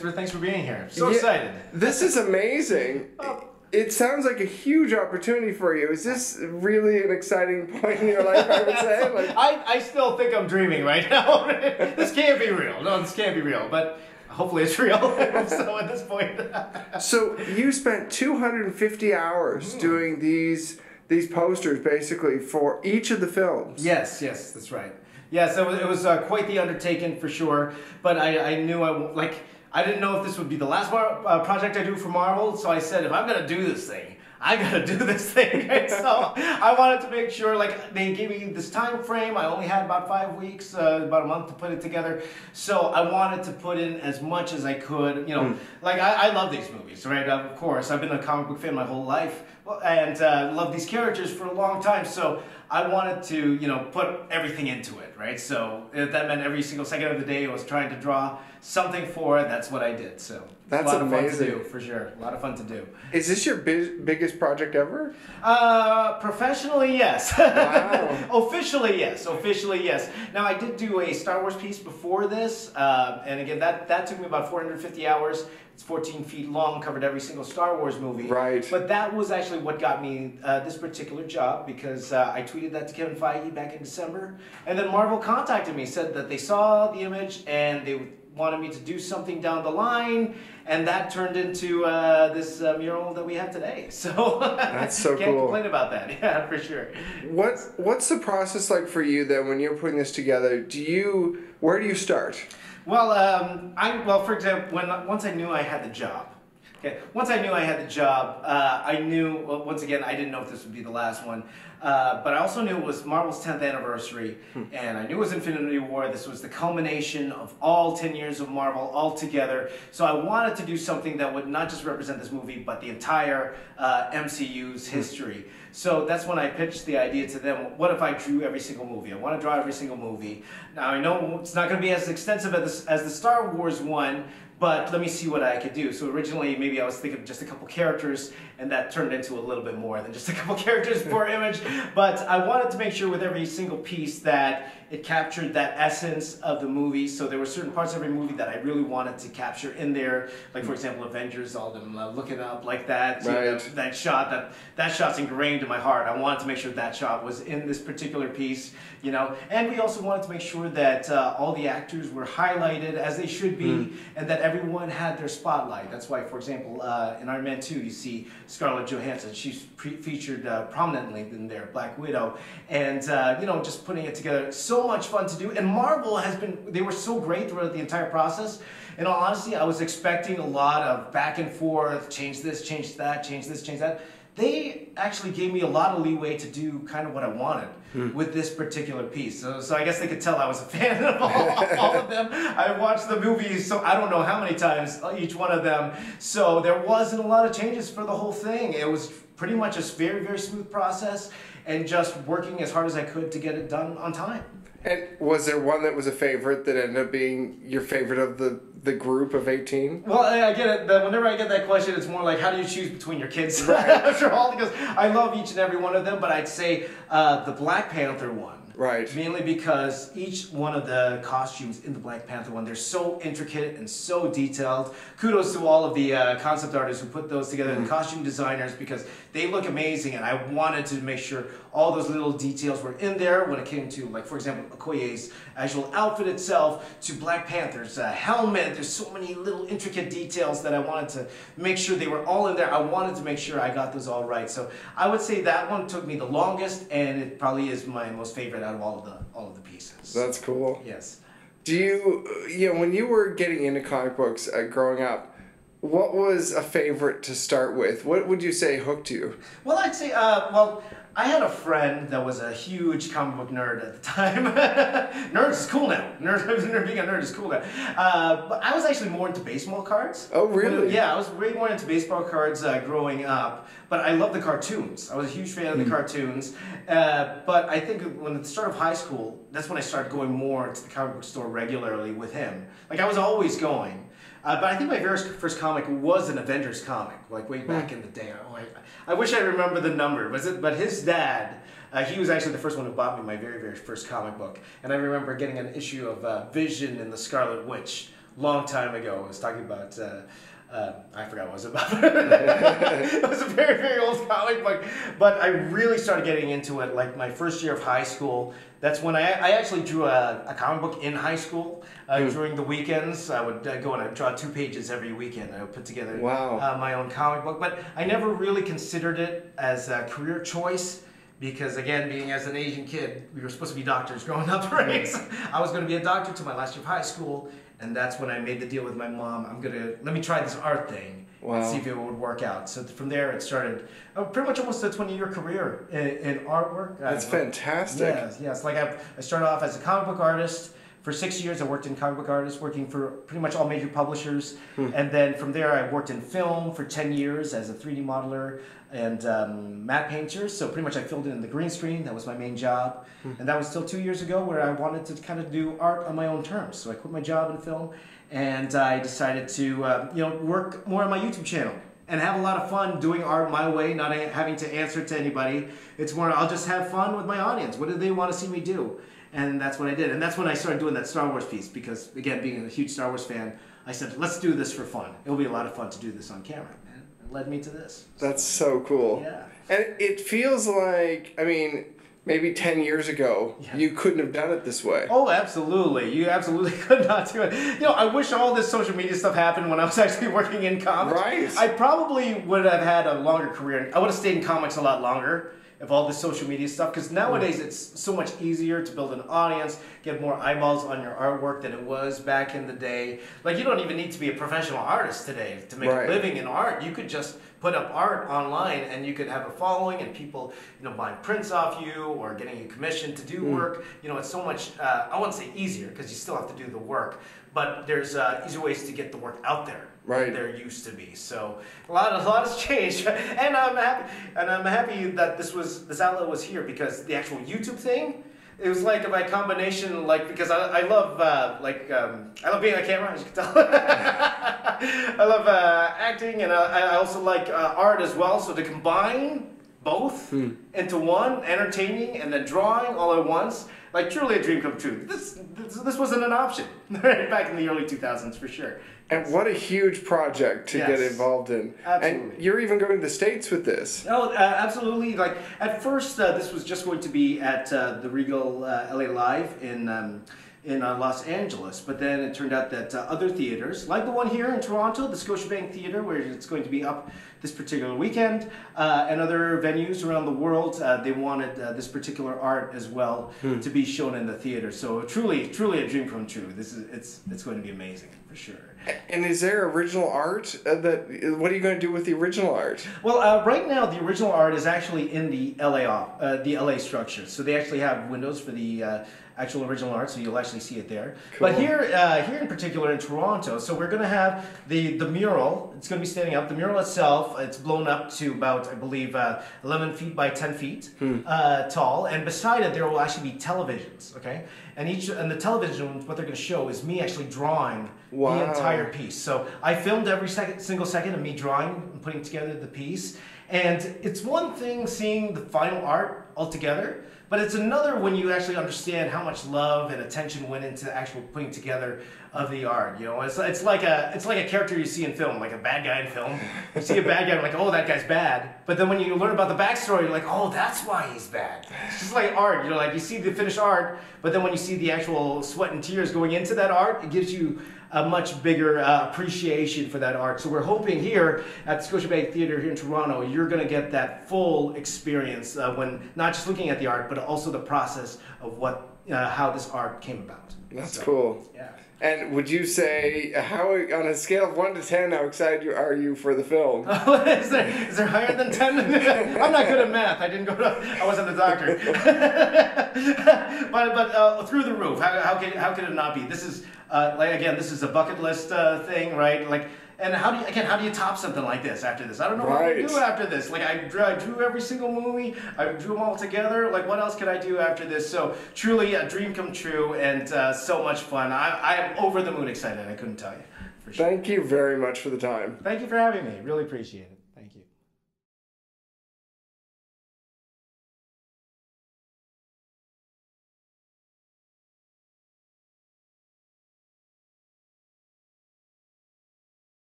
Thanks for being here. So excited. This is amazing. It sounds like a huge opportunity for you. Is this really an exciting point in your life, I would say? Like, I still think I'm dreaming right now. This can't be real. No, this can't be real. But hopefully it's real. So at this point. So you spent 250 hours doing these posters, basically, for each of the films. Yes, that's right. Yes, it was quite the undertaking for sure. But I knew I didn't know if this would be the last project I do for Marvel, so I said, if I'm going to do this thing, I gotta do this thing. Right? So I wanted to make sure, like, they gave me this time frame. I only had about 5 weeks, about a month to put it together. So I wanted to put in as much as I could. You know, like I love these movies, right? Of course, I've been a comic book fan my whole life, and love these characters for a long time. So I wanted to, you know, put everything into it, right? So that meant every single second of the day I was trying to draw something for it. That's what I did. So that's a lot amazing. of fun to do, for sure. A lot of fun to do. Is this your biggest project ever? Professionally, yes. Wow. Officially, yes. Officially, yes. Now, I did do a Star Wars piece before this, and again, that took me about 450 hours. It's 14 feet long, covered every single Star Wars movie. Right. But that was actually what got me this particular job, because I tweeted that to Kevin Feige back in December, and then Marvel contacted me, said that they saw the image and they wanted me to do something down the line, and that turned into this mural that we have today. So that's so can't cool. complain about that. Yeah, for sure. What's the process like for you then when you're putting this together? Where do you start? Well, for example, once I knew I had the job. Okay. Once I knew I had the job, I knew, well, once again, I didn't know if this would be the last one, but I also knew it was Marvel's 10th anniversary, and I knew it was Infinity War. This was the culmination of all 10 years of Marvel all together, so I wanted to do something that would not just represent this movie, but the entire MCU's history. So that's when I pitched the idea to them, what if I drew every single movie? I want to draw every single movie. Now, I know it's not going to be as extensive as the Star Wars one, but let me see what I could do. So originally, maybe I was thinking of just a couple characters, and that turned into a little bit more than just a couple characters per image. But I wanted to make sure with every single piece that it captured that essence of the movie. So there were certain parts of every movie that I really wanted to capture in there. Like, for example, Avengers, all them looking up like that. Right. You know, that shot's ingrained in my heart. I wanted to make sure that shot was in this particular piece, you know. And we also wanted to make sure that all the actors were highlighted as they should be, and that everyone had their spotlight. That's why, for example, in Iron Man 2, you see Scarlett Johansson. She's featured prominently in there, Black Widow. And, you know, just putting it together, so much fun to do. And Marvel they were so great throughout the entire process. In all honesty, I was expecting a lot of back and forth, change this, change that, change this, change that. They actually gave me a lot of leeway to do kind of what I wanted with this particular piece. So I guess they could tell I was a fan of all of them. I watched the movies, so I don't know how many times, each one of them. So there wasn't a lot of changes for the whole thing. It was pretty much a very, very smooth process, and just working as hard as I could to get it done on time. And was there one that was a favorite that ended up being your favorite of the group of 18? Well, I get it. Whenever I get that question, it's more like, how do you choose between your kids? Right. After all, because I love each and every one of them, but I'd say the Black Panther one. Right. Mainly because each one of the costumes in the Black Panther one, they're so intricate and so detailed. Kudos to all of the concept artists who put those together, the costume designers, because they look amazing, and I wanted to make sure all those little details were in there when it came to, like, for example, Okoye's actual outfit itself, to Black Panther's helmet. There's so many little intricate details that I wanted to make sure they were all in there. I wanted to make sure I got those all right. So I would say that one took me the longest, and it probably is my most favorite out of all of the pieces. That's cool. Yes. Do you know, when you were getting into comic books growing up, what was a favorite to start with? What would you say hooked you? Well, I'd say, I had a friend that was a huge comic book nerd at the time. Nerd is cool now. Being a nerd is cool now. But I was actually more into baseball cards. Oh, really? Yeah, I was way more into baseball cards growing up. But I loved the cartoons. I was a huge fan of the cartoons. But I think when at the start of high school, that's when I started going more to the comic book store regularly with him. Like, I was always going. But I think my very first comic was an Avengers comic, like way back in the day. I wish I remember the number, but his dad, he was actually the first one who bought me my very, very first comic book. And I remember getting an issue of Vision and the Scarlet Witch long time ago. I was talking about, I forgot what it was about. It was a very, very old comic book. But I really started getting into it like my first year of high school. That's when I actually drew a comic book in high school. During the weekends, I would go and I'd draw 2 pages every weekend. I would put together my own comic book. But I never really considered it as a career choice. Because again, being as an Asian kid, we were supposed to be doctors growing up, right? So I was going to be a doctor till my last year of high school, and that's when I made the deal with my mom. Let me try this art thing and see if it would work out. So from there, it started pretty much almost a 20-year career in artwork. That's fantastic. Yes. Like I started off as a comic book artist. For 6 years, I worked in comic book artists, working for pretty much all major publishers. And then from there, I worked in film for 10 years as a 3D modeler and matte painter. So pretty much I filled in the green screen. That was my main job. And that was still 2 years ago where I wanted to kind of do art on my own terms. So I quit my job in film and I decided to work more on my YouTube channel and have a lot of fun doing art my way, not having to answer to anybody. It's more, I'll just have fun with my audience. What do they want to see me do? And that's what I did. And that's when I started doing that Star Wars piece because, again, being a huge Star Wars fan, I said, let's do this for fun. It'll be a lot of fun to do this on camera. And it led me to this. That's so cool. Yeah. And it feels like, I mean, maybe 10 years ago, you couldn't have done it this way. Oh, absolutely. You absolutely could not do it. I wish all this social media stuff happened when I was actually working in comics. Right. I probably would have had a longer career. I would have stayed in comics a lot longer. Of all this social media stuff, because nowadays it's so much easier to build an audience, get more eyeballs on your artwork than it was back in the day. Like you don't even need to be a professional artist today to make a living in art. You could just put up art online and you could have a following and people, buying prints off you or getting you commissioned to do work. It's so much, I wouldn't say easier because you still have to do the work, but there's easier ways to get the work out there. Than there used to be. So a lot has changed, and I'm happy that this outlet was here because the actual YouTube thing, it was like my combination, because I love I love being on camera, as you can tell. I love acting, and I also like art as well. So to combine both into one, entertaining and then drawing all at once, truly a dream come true. This wasn't an option back in the early 2000s for sure. And what a huge project to get involved in. Absolutely. And you're even going to the States with this. Oh, absolutely. At first, this was just going to be at the Regal LA Live in Los Angeles, but then it turned out that other theaters, like the one here in Toronto, the Scotiabank Theatre, where it's going to be up this particular weekend, and other venues around the world, they wanted this particular art as well to be shown in the theater. So truly a dream come true. It's going to be amazing for sure. And is there original art? What are you going to do with the original art? Well, right now the original art is actually in the LA structure. So they actually have windows for the actual original art, so you'll actually see it there. Cool. But here in particular in Toronto, so we're going to have the mural. It's going to be standing up. The mural itself, it's blown up to about, I believe, 11 feet by 10 feet tall, and beside it there will actually be televisions. Okay, and the television, what they're going to show is me actually drawing the entire piece. So I filmed every single second of me drawing and putting together the piece, and it's one thing seeing the final art altogether. But it's another when you actually understand how much love and attention went into actual putting together of the art. It's like a character you see in film, like a bad guy in film. You see a bad guy, like, oh, that guy's bad. But then when you learn about the backstory, you're like, oh, that's why he's bad. It's just like art. You see the finished art, but then when you see the actual sweat and tears going into that art, it gives you a much bigger appreciation for that art. So we're hoping here at Scotiabank Theatre here in Toronto, you're going to get that full experience when not just looking at the art, but also the process of how this art came about. That's cool. Yeah. And would you say, on a scale of 1 to 10, how excited are you for the film? Is there higher than 10? I'm not good at math. I wasn't a doctor. but through the roof. How can it not be? This is this is a bucket list thing, right? And how do you top something like this after this? I don't know what to do after this. I drew every single movie. I drew them all together. What else could I do after this? So truly a dream come true and so much fun. I am over the moon excited. I couldn't tell you. For sure. Thank you very much for the time. Thank you for having me. Really appreciate it.